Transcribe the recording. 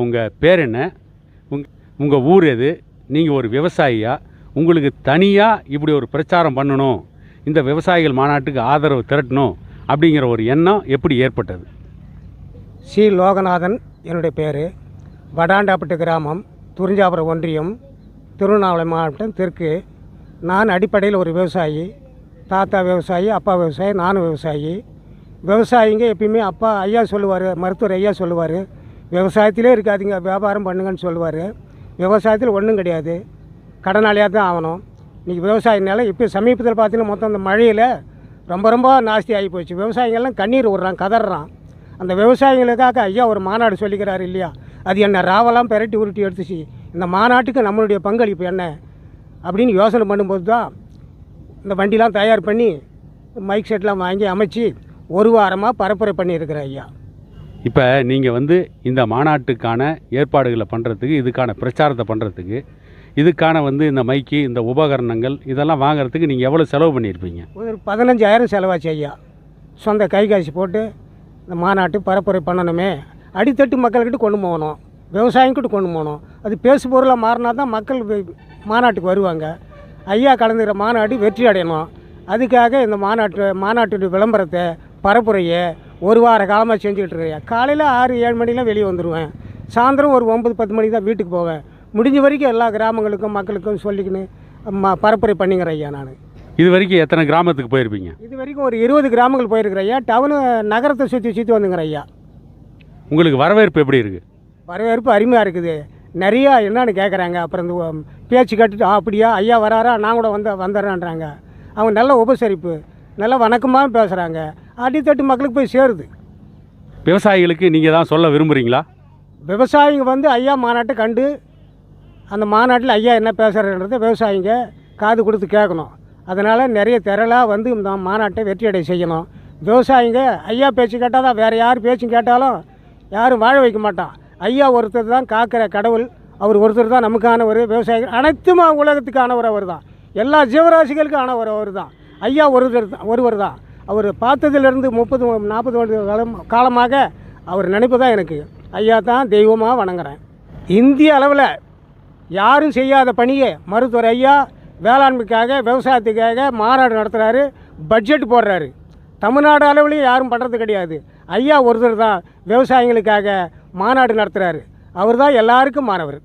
உங்கள் பேர் என்ன? உங்கள் ஊர் எது? நீங்கள் ஒரு விவசாயியா? உங்களுக்கு தனியாக இப்படி ஒரு பிரச்சாரம் பண்ணணும், இந்த விவசாயிகள் மாநாட்டுக்கு ஆதரவு திரட்டணும் அப்படிங்கிற ஒரு எண்ணம் எப்படி ஏற்பட்டது? சி லோகநாதன் என்னுடைய பேர். வடாண்டாப்பட்டு கிராமம், துறிஞ்சாபுரம் ஒன்றியம், திருவண்ணாமலை மாவட்டம் தெற்கு. நான் அடிப்படையில் ஒரு விவசாயி. தாத்தா விவசாயி, அப்பா விவசாயி, நானும் விவசாயி. விவசாயிங்க எப்பயுமே அப்பா ஐயா சொல்லுவார், மருத்துவர் ஐயா சொல்லுவார், விவசாயத்திலே இருக்காதீங்க, வியாபாரம் பண்ணுங்கன்னு சொல்லுவார். விவசாயத்தில் ஒன்றும் கிடையாது, கடனாளியாக தான் ஆகணும். இன்றைக்கி விவசாயினால இப்போ சமீபத்தில் பார்த்தீங்கன்னா மொத்தம் அந்த மழையில் ரொம்ப நாஸ்தி ஆகி போச்சு. விவசாயிகள்லாம் கண்ணீர் விடுறான், கதறான். அந்த விவசாயிகளுக்காக ஐயா ஒரு மாநாடு சொல்லிக்கிறாரு இல்லையா, அது என்ன ராவெல்லாம் பெரட்டி உருட்டி எடுத்துச்சு. இந்த மாநாட்டுக்கு நம்மளுடைய பங்களிப்பு என்ன அப்படின்னு யோசனை பண்ணும்போது தான் இந்த வண்டிலாம் தயார் பண்ணி மைக் செட்லாம் வாங்கி அமைச்சு ஒரு வாரமாக பரப்புரை பண்ணியிருக்கிற ஐயா. இப்போ நீங்கள் இந்த மாநாட்டுக்கான ஏற்பாடுகளை பண்ணுறதுக்கு, இதுக்கான பிரச்சாரத்தை பண்ணுறதுக்கு, இதுக்கான இந்த மைக்கு, இந்த உபகரணங்கள் இதெல்லாம் வாங்குறதுக்கு நீங்கள் எவ்வளோ செலவு பண்ணியிருப்பீங்க? ஒரு 15,000 செலவாச்சு ஐயா. சொந்த கை காசு போட்டு இந்த மாநாட்டு பரப்புரை பண்ணணுமே, அடித்தட்டு மக்கள்கிட்ட கொண்டு போகணும், விவசாயிங்கிட்ட கொண்டு போகணும். அது பேசு பொருளாக மாறினா தான் மக்கள் மாநாட்டுக்கு வருவாங்க. ஐயா கலந்துக்கிற மாநாடு வெற்றி அடையணும். அதுக்காக இந்த மாநாட்டுடைய விளம்பரத்தை, பரப்புரையை ஒரு வார காலமாக செஞ்சுக்கிட்டு இருக்கேன். காலையில் 6-7 மணிலாம் வெளியே வந்துடுவேன். சாயந்தரம் ஒரு 9-10 மணிக்கு தான் வீட்டுக்கு போவேன். முடிஞ்ச வரைக்கும் எல்லா கிராமங்களுக்கும் மக்களுக்கும் சொல்லிக்கின்னு பரப்புரை பண்ணிக்கிறேன் ஐயா. நான் இது வரைக்கும் எத்தனை கிராமத்துக்கு போயிருப்பீங்க? இது வரைக்கும் ஒரு 20 கிராமங்கள் போயிருக்கிறேன் ஐயா. டவுனு நகரத்தை சுற்றி வந்துங்கிறேன் ஐயா. உங்களுக்கு வரவேற்பு எப்படி இருக்குது? வரவேற்பு அருமையாக இருக்குது. நிறையா என்னன்னு கேட்குறாங்க. அப்புறம் இந்த பேச்சு கேட்டுட்டு அப்படியா ஐயா வராரா, நான் கூட வந்துடுறேன்றாங்க. அவங்க நல்ல உபசரிப்பு, நல்ல வணக்கமாக பேசுகிறாங்க. அடித்தட்டு மக்களுக்கு போய் சேருது. விவசாயிகளுக்கு நீங்கள் தான் சொல்ல விரும்புகிறீங்களா? விவசாயிங்க ஐயா மாநாட்டை கண்டு அந்த மாநாட்டில் ஐயா என்ன பேசுகிறன்றதை விவசாயிங்க காது கொடுத்து கேட்கணும். அதனால் நிறைய திரளாக இந்த மாநாட்டை வெற்றியடை செய்யணும். விவசாயிங்க ஐயா பேச்சு கேட்டால் தான், வேறு யார் பேச்சும் கேட்டாலும் யாரும் வாழ வைக்க மாட்டான். ஐயா ஒருத்தர் தான் காக்கிற கடவுள். அவர் ஒருத்தர் தான் நமக்கான ஒரு விவசாயிகள், அனைத்தும் உலகத்துக்கானவர் அவர் தான். எல்லா ஜீவராசிகளுக்கும் ஆனவர் அவர் தான். ஐயா ஒருவர் தான். அவர் பார்த்ததிலிருந்து 30-40 காலமாக அவர் நினைப்பு தான் எனக்கு. ஐயா தான் தெய்வமாக வணங்குறேன். இந்திய அளவில் யாரும் செய்யாத பணியை மருத்துவர் ஐயா வேளாண்மைக்காக, விவசாயத்துக்காக மாநாடு நடத்துகிறாரு, பட்ஜெட் போடுறாரு. தமிழ்நாடு அளவுலையும் யாரும் பண்ணுறது கிடையாது. ஐயா ஒருத்தர் தான் விவசாயிகளுக்காக மாநாடு நடத்துகிறாரு. அவர் தான் எல்லாருக்கும் மாணவர்.